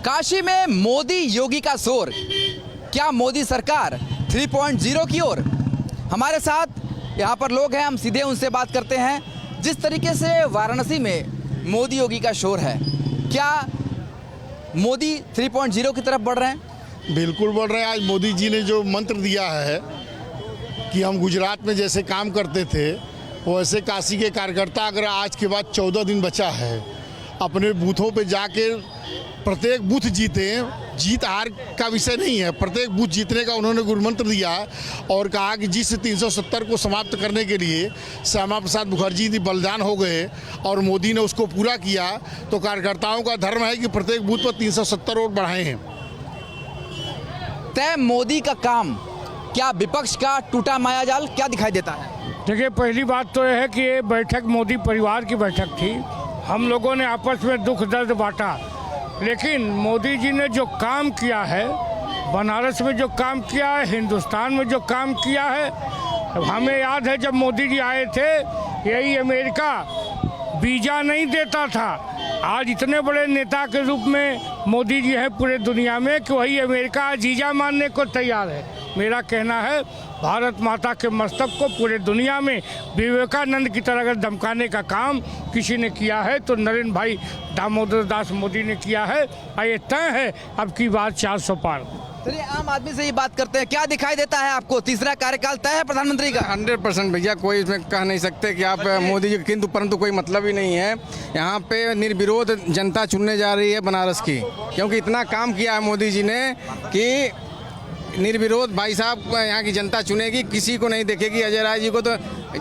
काशी में मोदी योगी का शोर, क्या मोदी सरकार 3.0 की ओर? हमारे साथ यहाँ पर लोग हैं, हम सीधे उनसे बात करते हैं। जिस तरीके से वाराणसी में मोदी योगी का शोर है, क्या मोदी 3.0 की तरफ बढ़ रहे हैं? बिल्कुल बढ़ रहे हैं। आज मोदी जी ने जो मंत्र दिया है कि हम गुजरात में जैसे काम करते थे वैसे काशी के कार्यकर्ता अगर आज के बाद 14 दिन बचा है अपने बूथों पे जाके प्रत्येक बूथ जीते। जीत हार का विषय नहीं है, प्रत्येक बूथ जीतने का उन्होंने गुरु मंत्र दिया और कहा कि जिस 370 को समाप्त करने के लिए श्यामा प्रसाद मुखर्जी जी बलिदान हो गए और मोदी ने उसको पूरा किया, तो कार्यकर्ताओं का धर्म है कि प्रत्येक बूथ पर 370 वोट बढ़ाए हैं। तय मोदी का काम, क्या विपक्ष का टूटा मायाजाल क्या दिखाई देता है? देखिए, पहली बात तो यह है कि ये बैठक मोदी परिवार की बैठक थी। हम लोगों ने आपस में दुख दर्द बांटा, लेकिन मोदी जी ने जो काम किया है, बनारस में जो काम किया है, हिंदुस्तान में जो काम किया है, हमें याद है जब मोदी जी आए थे यही अमेरिका वीज़ा नहीं देता था। आज इतने बड़े नेता के रूप में मोदी जी हैं पूरे दुनिया में कि वही अमेरिका आज वीज़ा मानने को तैयार है। मेरा कहना है भारत माता के मस्तक को पूरे दुनिया में विवेकानंद की तरह अगर धमकाने का काम किसी ने किया है तो नरेंद्र भाई दामोदर दास मोदी ने किया है। और ये तय है अब की बात 400 पार। चलिए, आम आदमी से ही बात करते हैं। क्या दिखाई देता है आपको? तीसरा कार्यकाल तय है प्रधानमंत्री का? 100% भैया, कोई इसमें कह नहीं सकते कि आप मोदी जी, किंतु परंतु कोई मतलब ही नहीं है। यहाँ पे निर्विरोध जनता चुनने जा रही है बनारस की, क्योंकि इतना काम किया है मोदी जी ने कि निर्विरोध भाई साहब यहाँ की जनता चुनेगी, किसी को नहीं देखेगी। अजय राय जी को तो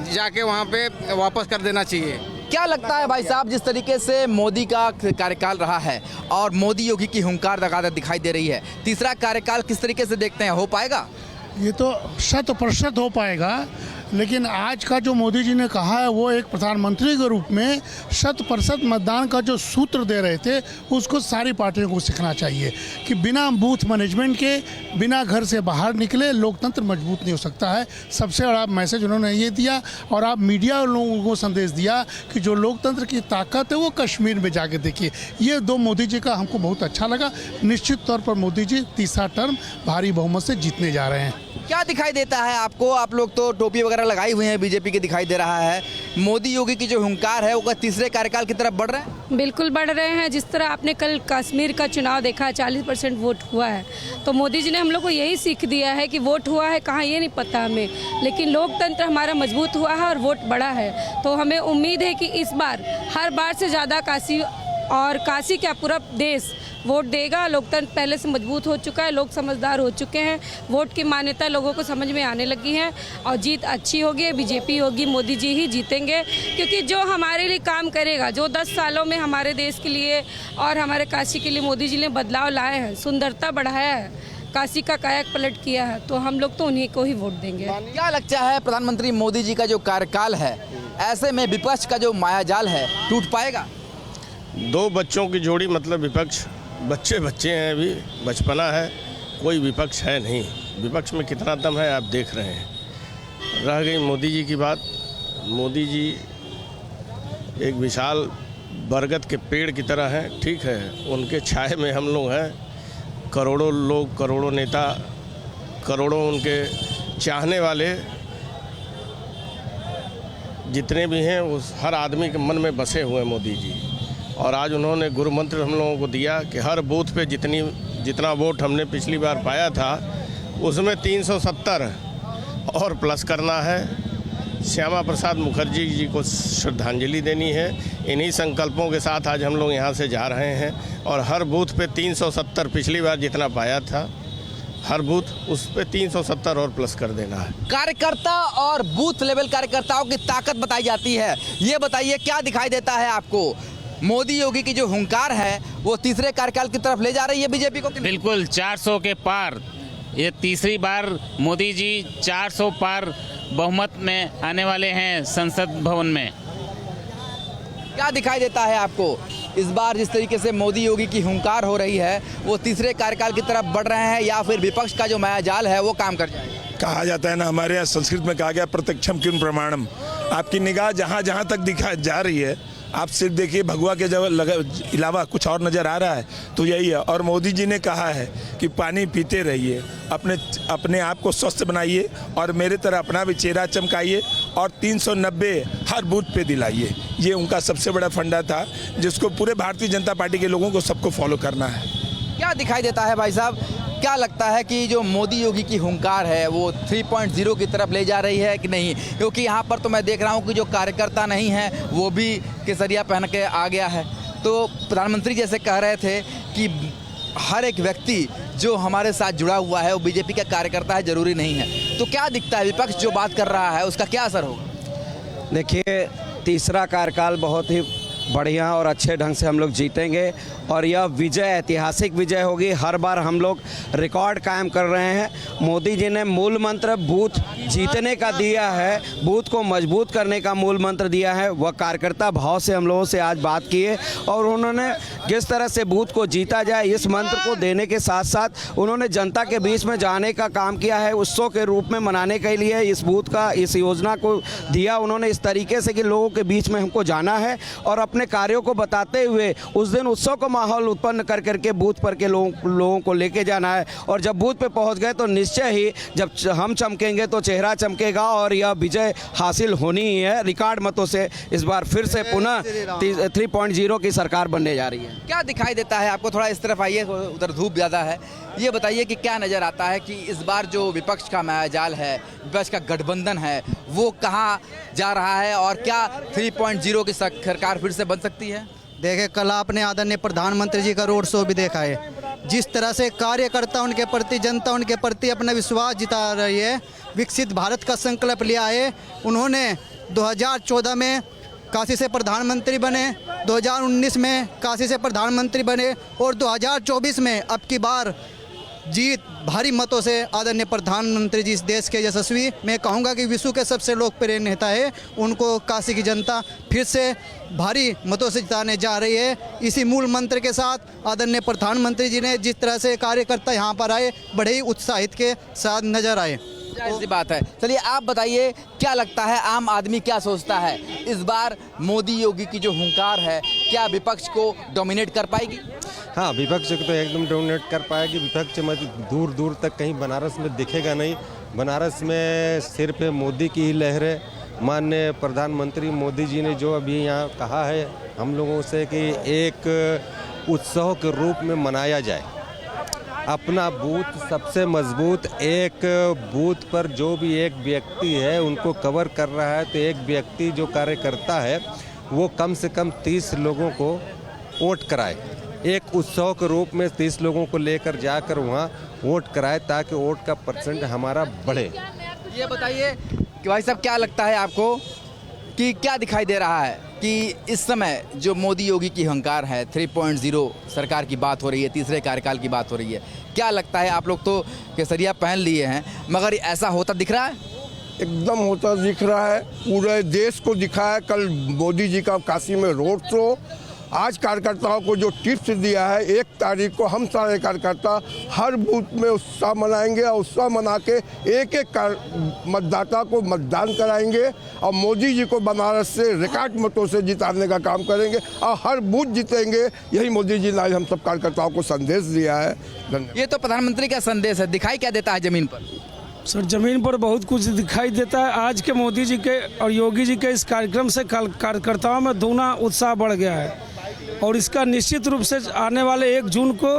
जाके वहाँ पे वापस कर देना चाहिए। क्या लगता है भाई साहब, जिस तरीके से मोदी का कार्यकाल रहा है और मोदी योगी की हुंकार लगातार दिखाई दे रही है, तीसरा कार्यकाल किस तरीके से देखते हैं, हो पाएगा? ये तो 100% हो पाएगा, लेकिन आज का जो मोदी जी ने कहा है वो एक प्रधानमंत्री के रूप में 100% मतदान का जो सूत्र दे रहे थे उसको सारी पार्टियों को सीखना चाहिए कि बिना बूथ मैनेजमेंट के, बिना घर से बाहर निकले लोकतंत्र मजबूत नहीं हो सकता है। सबसे बड़ा मैसेज उन्होंने ये दिया और आप मीडिया लोगों को संदेश दिया कि जो लोकतंत्र की ताकत है वो कश्मीर में जाके देखिए। ये दो मोदी जी का हमको बहुत अच्छा लगा। निश्चित तौर पर मोदी जी तीसरा टर्म भारी बहुमत से जीतने जा रहे हैं। क्या दिखाई देता है आपको? आप लोग तो टोपी वगैरह लगाई हुई हैं, बीजेपी के दिखाई दे रहा है। मोदी योगी की जो हुंकार है वो तीसरे कार्यकाल की तरफ बढ़ रहे हैं? बिल्कुल बढ़ रहे हैं। जिस तरह आपने कल कश्मीर का चुनाव देखा, 40% वोट हुआ है, तो मोदी जी ने हम लोग को यही सीख दिया है कि वोट हुआ है कहाँ ये नहीं पता हमें, लेकिन लोकतंत्र हमारा मजबूत हुआ है और वोट बढ़ा है। तो हमें उम्मीद है कि इस बार हर बार से ज़्यादा काशी क्या पूरा देश वोट देगा। लोकतंत्र पहले से मजबूत हो चुका है, लोग समझदार हो चुके हैं, वोट की मान्यता लोगों को समझ में आने लगी है और जीत अच्छी होगी, बीजेपी होगी, मोदी जी ही जीतेंगे। क्योंकि जो हमारे लिए काम करेगा, जो 10 सालों में हमारे देश के लिए और हमारे काशी के लिए मोदी जी ने बदलाव लाए हैं, सुंदरता बढ़ाया है, काशी का काया पलट किया है, तो हम लोग तो उन्हीं को ही वोट देंगे। क्या लगता है प्रधानमंत्री मोदी जी का जो कार्यकाल है, ऐसे में विपक्ष का जो मायाजाल है टूट पाएगा? दो बच्चों की जोड़ी मतलब विपक्ष, बच्चे हैं, अभी बचपना है, कोई विपक्ष है नहीं। विपक्ष में कितना दम है आप देख रहे हैं। रह गई मोदी जी की बात, मोदी जी एक विशाल बरगद के पेड़ की तरह हैं, ठीक है, उनके छाए में हम लोग हैं। करोड़ों लोग, करोड़ों नेता, करोड़ों उनके चाहने वाले जितने भी हैं वो हर आदमी के मन में बसे हुए हैं मोदी जी। और आज उन्होंने गुरु मंत्र हम लोगों को दिया कि हर बूथ पे जितना वोट हमने पिछली बार पाया था उसमें 370 और प्लस करना है। श्यामा प्रसाद मुखर्जी जी को श्रद्धांजलि देनी है। इन्हीं संकल्पों के साथ आज हम लोग यहाँ से जा रहे हैं और हर बूथ पे 370, पिछली बार जितना पाया था हर बूथ उस पे 370 और प्लस कर देना है। कार्यकर्ता और बूथ लेवल कार्यकर्ताओं की ताकत बताई जाती है। ये बताइए, क्या दिखाई देता है आपको? मोदी योगी की जो हुंकार है वो तीसरे कार्यकाल की तरफ ले जा रही है बीजेपी को? बिल्कुल 400 के पार। ये तीसरी बार मोदी जी 400 पार बहुमत में आने वाले हैं संसद भवन में। क्या दिखाई देता है आपको इस बार, जिस तरीके से मोदी योगी की हुंकार हो रही है, वो तीसरे कार्यकाल की तरफ बढ़ रहे हैं या फिर विपक्ष का जो मायाजाल है वो काम कर जाएगा? कहा जाता है ना, हमारे यहाँ संस्कृत में कहा गया प्रत्यक्षम किम प्रमाणम। आपकी निगाह जहाँ जहाँ तक दिखा जा रही है आप सिर्फ देखिए भगवा के अलावा कुछ और नज़र आ रहा है तो यही है। और मोदी जी ने कहा है कि पानी पीते रहिए, अपने आप को स्वस्थ बनाइए और मेरे तरह अपना भी चेहरा चमकाइए और 390 हर बूथ पे दिलाइए। ये उनका सबसे बड़ा फंडा था जिसको पूरे भारतीय जनता पार्टी के लोगों को सबको फॉलो करना है। क्या दिखाई देता है भाई साहब, क्या लगता है कि जो मोदी योगी की हुंकार है वो 3.0 की तरफ ले जा रही है कि नहीं? क्योंकि यहाँ पर तो मैं देख रहा हूँ कि जो कार्यकर्ता नहीं है वो भी केसरिया पहन के आ गया है। तो प्रधानमंत्री जैसे कह रहे थे कि हर एक व्यक्ति जो हमारे साथ जुड़ा हुआ है वो बीजेपी का कार्यकर्ता है, ज़रूरी नहीं है। तो क्या दिखता है विपक्ष जो बात कर रहा है उसका क्या असर होगा? देखिए, तीसरा कार्यकाल बहुत ही बढ़िया और अच्छे ढंग से हम लोग जीतेंगे और यह विजय ऐतिहासिक विजय होगी। हर बार हम लोग रिकॉर्ड कायम कर रहे हैं। मोदी जी ने मूल मंत्र बूथ जीतने का दिया है, बूथ को मजबूत करने का मूल मंत्र दिया है। वह कार्यकर्ता भाव से हम लोगों से आज बात की है और उन्होंने किस तरह से बूथ को जीता जाए इस मंत्र को देने के साथ साथ उन्होंने जनता के बीच में जाने का काम किया है। उत्सव के रूप में मनाने के लिए इस बूथ का, इस योजना को दिया उन्होंने इस तरीके से कि लोगों के बीच में हमको जाना है और अपने कार्यों को बताते हुए उस दिन उत्सव का माहौल उत्पन्न कर करके बूथ पर के लोगों को लेके जाना है। और जब बूथ पे पहुंच गए तो निश्चय ही जब हम चमकेंगे तो चेहरा चमकेगा और यह विजय हासिल होनी ही है। रिकॉर्ड मतों से इस बार फिर से पुनः 3.0 की सरकार बनने जा रही है। क्या दिखाई देता है आपको? थोड़ा इस तरफ आइए, उधर धूप ज़्यादा है। ये बताइए कि क्या नज़र आता है कि इस बार जो विपक्ष का मायाजाल है, विपक्ष का गठबंधन है, वो कहाँ जा रहा है और क्या 3.0 की सरकार फिर से बन सकती है? देखिए, कल आपने आदरणीय प्रधानमंत्री जी का रोड शो भी देखा है। जिस तरह से कार्यकर्ता उनके प्रति, जनता उनके प्रति अपना विश्वास जिता रही है, विकसित भारत का संकल्प लिया है। उन्होंने 2014 में काशी से प्रधानमंत्री बने, 2019 में काशी से प्रधानमंत्री बने और 2024 में अब की बार जीत भारी मतों से आदरणीय प्रधानमंत्री जी इस देश के यशस्वी, मैं कहूँगा कि विश्व के सबसे लोकप्रिय नेता है, उनको काशी की जनता फिर से भारी मतों से जिताने जा रही है। इसी मूल मंत्र के साथ आदरणीय प्रधानमंत्री जी ने जिस तरह से कार्यकर्ता यहाँ पर आए, बड़े ही उत्साहित के साथ नजर आए। ऐसी बात है। चलिए आप बताइए, क्या लगता है आम आदमी क्या सोचता है इस बार मोदी योगी की जो हुंकार है, क्या विपक्ष को डोमिनेट कर पाएगी? हाँ, विपक्ष को तो एकदम डोमिनेट कर पाएगी। विपक्ष दूर दूर तक कहीं बनारस में दिखेगा नहीं। बनारस में सिर्फ मोदी की ही लहर है। माननीय प्रधानमंत्री मोदी जी ने जो अभी यहाँ कहा है हम लोगों से कि एक उत्सव के रूप में मनाया जाए, अपना बूथ सबसे मजबूत, एक बूथ पर जो भी एक व्यक्ति है उनको कवर कर रहा है, तो एक व्यक्ति जो कार्यकर्ता है वो कम से कम 30 लोगों को वोट कराए, एक उत्सव के रूप में 30 लोगों को लेकर जाकर वहाँ वोट कराए ताकि वोट का परसेंट हमारा बढ़े। ये बताइए कि भाई साहब, क्या लगता है आपको कि क्या दिखाई दे रहा है कि इस समय जो मोदी योगी की हुंकार है, 3.0 सरकार की बात हो रही है, तीसरे कार्यकाल की बात हो रही है, क्या लगता है? आप लोग तो केसरिया पहन लिए हैं, मगर ऐसा होता दिख रहा है? एकदम होता दिख रहा है। पूरे देश को दिखा है कल मोदी जी का काशी में रोड शो। आज कार्यकर्ताओं को जो टिप्स दिया है, 1 तारीख को हम सारे कार्यकर्ता हर बूथ में उत्साह मनाएंगे और उत्साह मना के एक एक मतदाता को मतदान कराएंगे और मोदी जी को बनारस से रिकॉर्ड मतों से जिताने का काम करेंगे और हर बूथ जीतेंगे। यही मोदी जी ने आज हम सब कार्यकर्ताओं को संदेश दिया है। धन्यवाद। ये तो प्रधानमंत्री का संदेश है, दिखाई क्या देता है जमीन पर? सर, ज़मीन पर बहुत कुछ दिखाई देता है। आज के मोदी जी के और योगी जी के इस कार्यक्रम से कार्यकर्ताओं में दूना उत्साह बढ़ गया है और इसका निश्चित रूप से आने वाले 1 जून को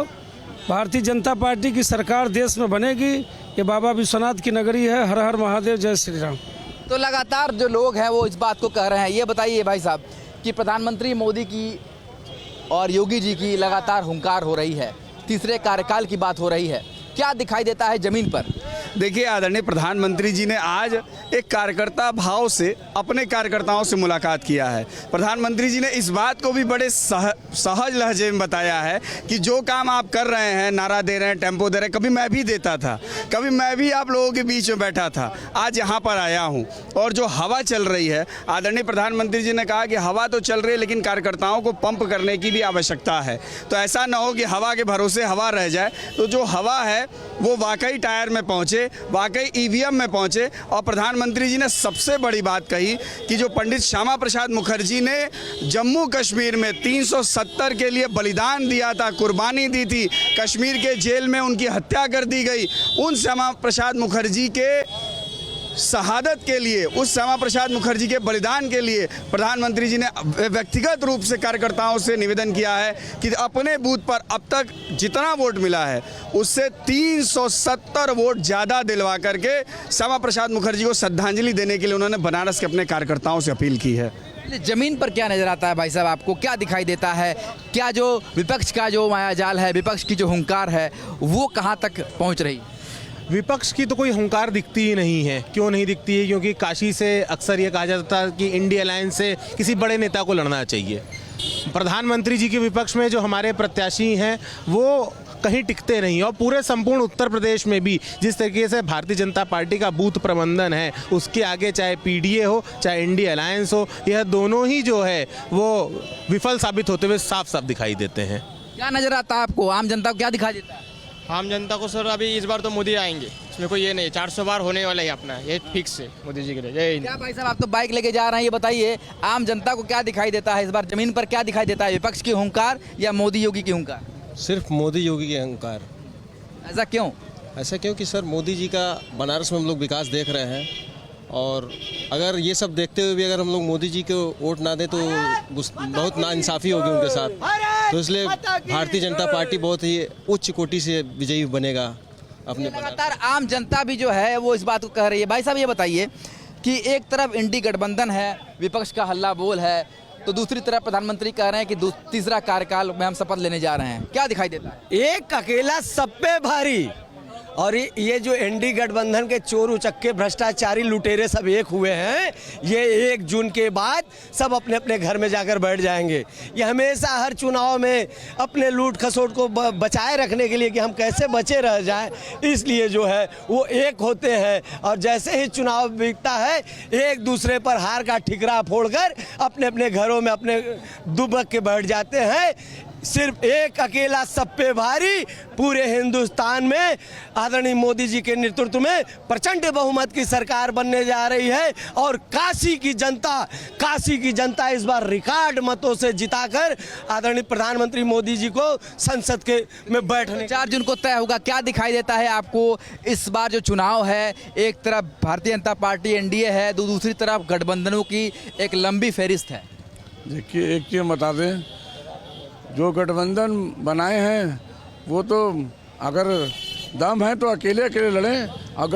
भारतीय जनता पार्टी की सरकार देश में बनेगी। ये बाबा विश्वनाथ की नगरी है। हर हर महादेव, जय श्री राम। तो लगातार जो लोग हैं वो इस बात को कह रहे हैं। ये बताइए भाई साहब कि प्रधानमंत्री मोदी की और योगी जी की लगातार हुंकार हो रही है, तीसरे कार्यकाल की बात हो रही है, क्या दिखाई देता है जमीन पर? देखिए, आदरणीय प्रधानमंत्री जी ने आज एक कार्यकर्ता भाव से अपने कार्यकर्ताओं से मुलाकात किया है। प्रधानमंत्री जी ने इस बात को भी बड़े सहज लहजे में बताया है कि जो काम आप कर रहे हैं, नारा दे रहे हैं, टेम्पो दे रहे हैं, कभी मैं भी देता था, कभी मैं भी आप लोगों के बीच में बैठा था, आज यहाँ पर आया हूँ। और जो हवा चल रही है, आदरणीय प्रधानमंत्री जी ने कहा कि हवा तो चल रही है लेकिन कार्यकर्ताओं को पंप करने की भी आवश्यकता है। तो ऐसा ना हो कि हवा के भरोसे हवा रह जाए, तो जो हवा है वो वाकई टायर में पहुँचे पहुँचे, वाकई ईवीएम में पहुँचे। और प्रधानमंत्री जी ने सबसे बड़ी बात कही कि जो पंडित श्यामा प्रसाद मुखर्जी ने जम्मू कश्मीर में 370 के लिए बलिदान दिया था, कुर्बानी दी थी, कश्मीर के जेल में उनकी हत्या कर दी गई, उन श्यामा प्रसाद मुखर्जी के शहादत के लिए, उस श्यामा प्रसाद मुखर्जी के बलिदान के लिए प्रधानमंत्री जी ने व्यक्तिगत रूप से कार्यकर्ताओं से निवेदन किया है कि अपने बूथ पर अब तक जितना वोट मिला है उससे 370 वोट ज़्यादा दिलवा करके श्यामा प्रसाद मुखर्जी को श्रद्धांजलि देने के लिए उन्होंने बनारस के अपने कार्यकर्ताओं से अपील की है। जमीन पर क्या नजर आता है भाई साहब, आपको क्या दिखाई देता है? क्या जो विपक्ष का जो मायाजाल है, विपक्ष की जो हुंकार है, वो कहाँ तक पहुँच रही? विपक्ष की तो कोई हुंकार दिखती ही नहीं है। क्यों नहीं दिखती है? क्योंकि काशी से अक्सर ये कहा जाता है कि इंडिया अलायंस से किसी बड़े नेता को लड़ना चाहिए। प्रधानमंत्री जी के विपक्ष में जो हमारे प्रत्याशी हैं वो कहीं टिकते नहीं, और पूरे संपूर्ण उत्तर प्रदेश में भी जिस तरीके से भारतीय जनता पार्टी का बूथ प्रबंधन है, उसके आगे चाहे पीडीए हो चाहे इंडिया अलायंस हो, यह दोनों ही जो है वो विफल साबित होते हुए साफ साफ दिखाई देते हैं। क्या नजर आता है आपको? आम जनता को क्या दिखाई देता है? आम जनता को सर अभी इस बार तो मोदी आएंगे, इसमें कोई ये नहीं, 400 बार होने वाला है अपना, ये फिक्स है मोदी जी के लिए। जय हिंद। क्या भाई साहब, आप तो बाइक लेके जा रहे हैं, ये बताइए आम जनता को क्या दिखाई देता है इस बार? जमीन पर क्या दिखाई देता है, विपक्ष की हुंकार या मोदी योगी की हुंकार? सिर्फ मोदी योगी के अहंकार। ऐसा क्यों? ऐसा क्योंकि सर मोदी जी का बनारस में हम लोग विकास देख रहे हैं, और अगर ये सब देखते हुए भी अगर हम लोग मोदी जी को वोट ना दें तो बहुत नाइंसाफ़ी होगी उनके साथ। तो इसलिए भारतीय जनता पार्टी बहुत ही उच्च कोटि से विजयी बनेगा अपने। लगातार आम जनता भी जो है वो इस बात को कह रही है। भाई साहब ये बताइए कि एक तरफ इंडी गठबंधन है, विपक्ष का हल्ला बोल है, तो दूसरी तरफ प्रधानमंत्री कह रहे हैं कि तीसरा कार्यकाल में हम शपथ लेने जा रहे हैं। क्या दिखाई देता है? एक अकेला सब पे भारी, और ये जो एनडी गठबंधन के चोर उचक्के भ्रष्टाचारी लुटेरे सब एक हुए हैं, ये 1 जून के बाद सब अपने अपने घर में जाकर बैठ जाएंगे। ये हमेशा हर चुनाव में अपने लूट खसोट को बचाए रखने के लिए कि हम कैसे बचे रह जाएं, इसलिए जो है वो एक होते हैं, और जैसे ही चुनाव बीतता है एक दूसरे पर हार का ठिकरा फोड़कर अपने अपने घरों में अपने दुबक के बैठ जाते हैं। सिर्फ एक अकेला सब पे भारी, पूरे हिंदुस्तान में आदरणीय मोदी जी के नेतृत्व में प्रचंड बहुमत की सरकार बनने जा रही है, और काशी की जनता इस बार रिकॉर्ड मतों से जिताकर आदरणीय प्रधानमंत्री मोदी जी को संसद के में बैठने 4 जून को तय होगा। क्या दिखाई देता है आपको इस बार जो चुनाव है? एक तरफ भारतीय जनता पार्टी एनडीए है, दूसरी तरफ गठबंधनों की एक लंबी फहरिस्त है। देखिए, एक चीज़ बता दें, जो गठबंधन बनाए हैं वो तो अगर दम है तो अकेले अकेले लड़ें, और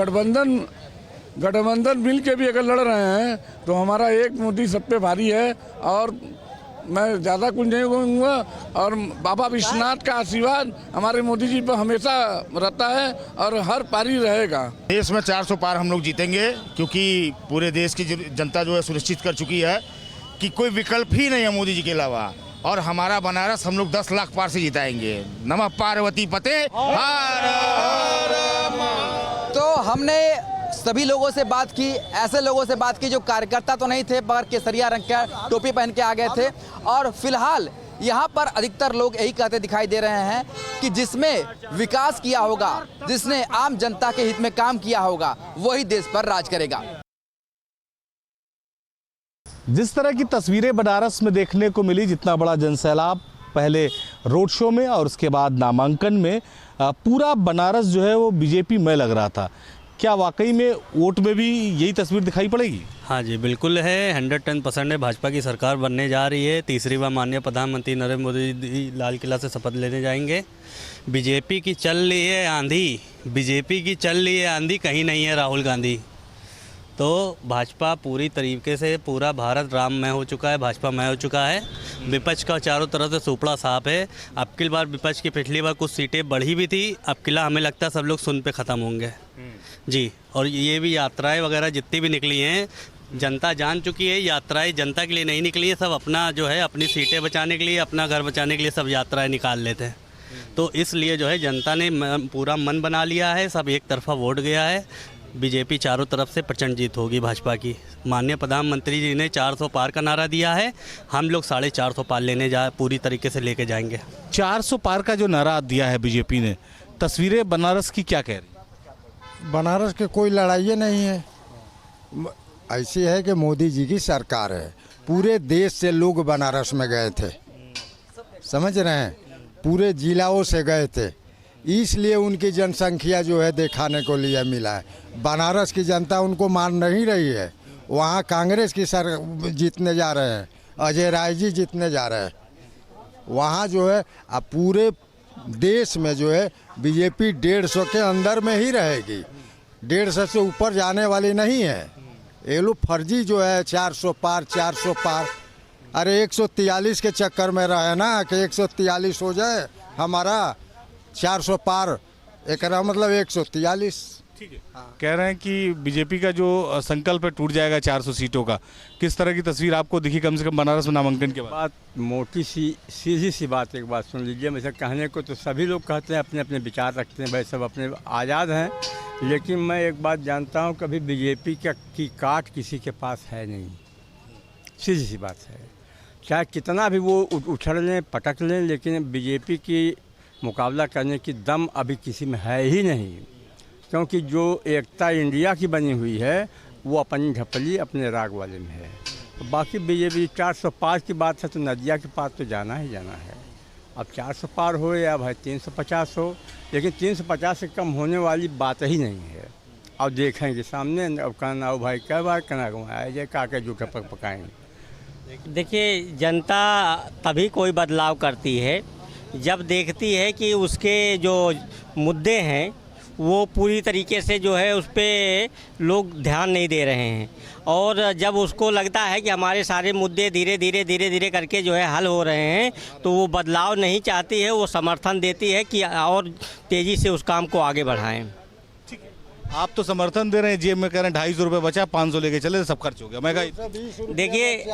गठबंधन मिल के भी अगर लड़ रहे हैं तो हमारा एक मोदी सब पे भारी है। और मैं ज़्यादा कुछ नहीं कहूँगा, और बाबा विश्वनाथ का आशीर्वाद हमारे मोदी जी पर हमेशा रहता है और हर पारी रहेगा। देश में 400 पार हम लोग जीतेंगे, क्योंकि पूरे देश की जनता जो है सुनिश्चित कर चुकी है कि कोई विकल्प ही नहीं है मोदी जी के अलावा, और हमारा बनारस हम लोग 10 लाख पार से जिताएंगे। नमः पार्वती पते। तो हमने सभी लोगों से बात की, ऐसे लोगों से बात की जो कार्यकर्ता तो नहीं थे पर केसरिया रंग का टोपी पहन के आ गए थे, और फिलहाल यहाँ पर अधिकतर लोग यही कहते दिखाई दे रहे हैं कि जिसमें विकास किया होगा, जिसने आम जनता के हित में काम किया होगा, वही देश पर राज करेगा। जिस तरह की तस्वीरें बनारस में देखने को मिली, जितना बड़ा जनसैलाब पहले रोड शो में और उसके बाद नामांकन में, पूरा बनारस जो है वो बीजेपी में लग रहा था। क्या वाकई में वोट में भी यही तस्वीर दिखाई पड़ेगी? हाँ जी, बिल्कुल है। 110% है। भाजपा की सरकार बनने जा रही है। तीसरी बार माननीय प्रधानमंत्री नरेंद्र मोदी जी लाल किला से शपथ लेने जाएंगे। बीजेपी की चल रही है आंधी, कहीं नहीं है राहुल गांधी। तो भाजपा पूरी तरीके से, पूरा भारत राममय हो चुका है, भाजपामय हो चुका है। विपक्ष का चारों तरफ से सुपड़ा साफ है। अब की बार विपक्ष की पिछली बार कुछ सीटें बढ़ी भी थी, अब किला हमें लगता है सब लोग सुन पे ख़त्म होंगे जी। और ये भी यात्राएं वगैरह जितनी भी निकली हैं, जनता जान चुकी है, यात्राएं जनता के लिए नहीं निकली है, सब अपना जो है अपनी सीटें बचाने के लिए, अपना घर बचाने के लिए सब यात्राएं निकाल लेते हैं। तो इसलिए जो है जनता ने पूरा मन बना लिया है, सब एक तरफा वोट गया है। बीजेपी चारों तरफ से प्रचंड जीत होगी भाजपा की। माननीय प्रधानमंत्री जी ने 400 पार का नारा दिया है, हम लोग 450 पार लेने पूरी तरीके से लेके जाएंगे। 400 पार का जो नारा दिया है बीजेपी ने, तस्वीरें बनारस की क्या कह रही? बनारस के कोई लड़ाई नहीं है। ऐसी है कि मोदी जी की सरकार है, पूरे देश से लोग बनारस में गए थे, समझ रहे हैं, पूरे जिलाओं से गए थे, इसलिए उनकी जनसंख्या जो है दिखाने को लिए मिला है। बनारस की जनता उनको मान नहीं रही है, वहाँ कांग्रेस की सर जीतने जा रहे हैं, अजय राय जी जीतने जा रहे हैं। वहाँ जो है अब पूरे देश में जो है बीजेपी 150 के अंदर में ही रहेगी, 150 से ऊपर जाने वाली नहीं है। ये लोग फर्जी जो है 400 पार 400 पार, अरे 143 के चक्कर में रहे ना कि 143 हो जाए हमारा 400 पार, एक मतलब 143। ठीक है, कह रहे हैं कि बीजेपी का जो संकल्प है टूट जाएगा 400 सीटों का। किस तरह की तस्वीर आपको दिखी कम से कम बनारस में नामांकन के बाद? बात मोटी सी सीधी सी बात एक बात सुन लीजिए, मैं कहने को तो सभी लोग कहते हैं, अपने अपने विचार रखते हैं, भाई सब अपने आज़ाद हैं, लेकिन मैं एक बात जानता हूँ, कभी बीजेपी की काट किसी के पास है नहीं, सीधी सी बात है। चाहे कितना भी वो उछल लें पटक लें, लेकिन बीजेपी की मुकाबला करने की दम अभी किसी में है ही नहीं, क्योंकि जो एकता इंडिया की बनी हुई है वो अपनी ढपली अपने राग वाले में है। बाकी बीजेपी 405 की बात है तो नदिया के पास तो जाना ही जाना है। अब 400 पार हो या भाई 350 हो, लेकिन 350 से कम होने वाली बात ही नहीं है। अब देखेंगे सामने, अब कहना हो भाई क्या बार कहना घुमाया जाए काके जूठे पकाएंगे। देखिए, जनता तभी कोई बदलाव करती है जब देखती है कि उसके जो मुद्दे हैं वो पूरी तरीके से जो है उस पर लोग ध्यान नहीं दे रहे हैं, और जब उसको लगता है कि हमारे सारे मुद्दे धीरे धीरे करके जो है हल हो रहे हैं, तो वो बदलाव नहीं चाहती है, वो समर्थन देती है कि और तेज़ी से उस काम को आगे बढ़ाएं। आप तो समर्थन दे रहे हैं, जेब में कह रहे हैं 250 रुपये बचा, 500 लेके चले, सब खर्च हो गया। महंगाई देखिए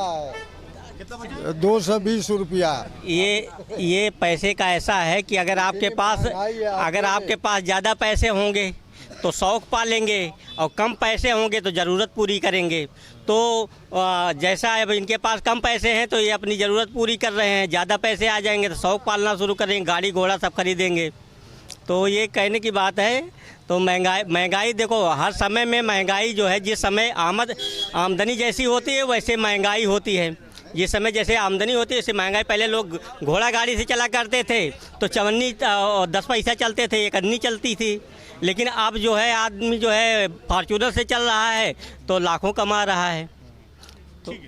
220 रुपया, ये पैसे का ऐसा है कि अगर आपके पास ज़्यादा पैसे होंगे तो शौक पालेंगे, और कम पैसे होंगे तो ज़रूरत पूरी करेंगे। तो जैसा अब इनके पास कम पैसे हैं तो ये अपनी ज़रूरत पूरी कर रहे हैं, ज़्यादा पैसे आ जाएंगे तो शौक पालना शुरू करेंगे, गाड़ी घोड़ा सब खरीदेंगे। तो ये कहने की बात है। तो महंगाई देखो, हर समय में महंगाई जो है, जिस समय आमदनी जैसी होती है वैसे महंगाई होती है। जिस समय जैसे आमदनी होती है वैसे महंगाई। पहले लोग घोड़ा गाड़ी से चला करते थे तो चवन्नी 10 पैसा चलते थे, 1 अन्नी चलती थी, लेकिन अब जो है आदमी जो है फॉर्च्यूनर से चल रहा है तो लाखों कमा रहा है। तो कह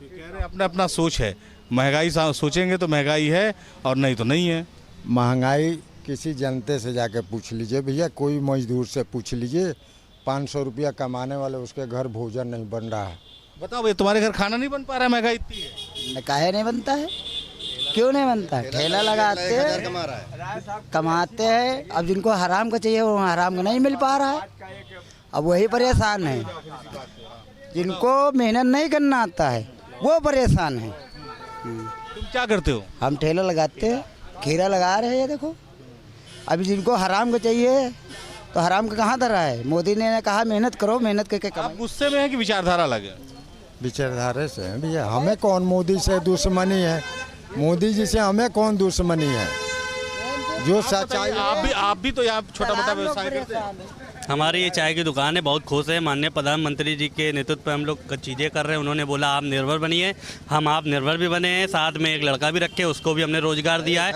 रहे हैं अपना अपना सोच है, महंगाई सोचेंगे तो महंगाई है और नहीं तो नहीं है। महंगाई किसी जनते से जाके पूछ लीजिए भैया, कोई मजदूर से पूछ लीजिए, 500 रुपया कमाने वाले उसके घर भोजन नहीं बन रहा है। बताओ भाई, तुम्हारे घर खाना नहीं बन पा रहा है, महंगाई इतनी है? काहे नहीं बनता है, क्यों नहीं बनता है? ठेला लगाते हैं, कमाते हैं, अब जिनको हराम का चाहिए वो हराम का नहीं मिल पा रहा है, अब वही परेशान है। जिनको मेहनत नहीं करना आता है वो परेशान है। तुम क्या करते हो? हम ठेला लगाते हैं, खीरा लगा रहे हैं। देखो अभी जिनको हराम का चाहिए तो हराम का कहाँ धरा है? मोदी ने कहा मेहनत करो, मेहनत करके कमाओ। आप गुस्से में है कि विचारधारा अलग है? विचारधारा से हैं भैया, हमें कौन मोदी से दुश्मनी है, मोदी जी से हमें कौन दुश्मनी है? जो सच्चाई, आप भी तो यहाँ छोटा मोटा व्यवसाय करते हैं। हमारी ये चाय की दुकान है, बहुत खुश है। माननीय प्रधानमंत्री जी के नेतृत्व पे हम लोग चीज़ें कर रहे हैं। उन्होंने बोला आप निर्भर बनिए, हम आप निर्भर भी बने हैं, साथ में एक लड़का भी रखे, उसको भी हमने रोजगार दिया है।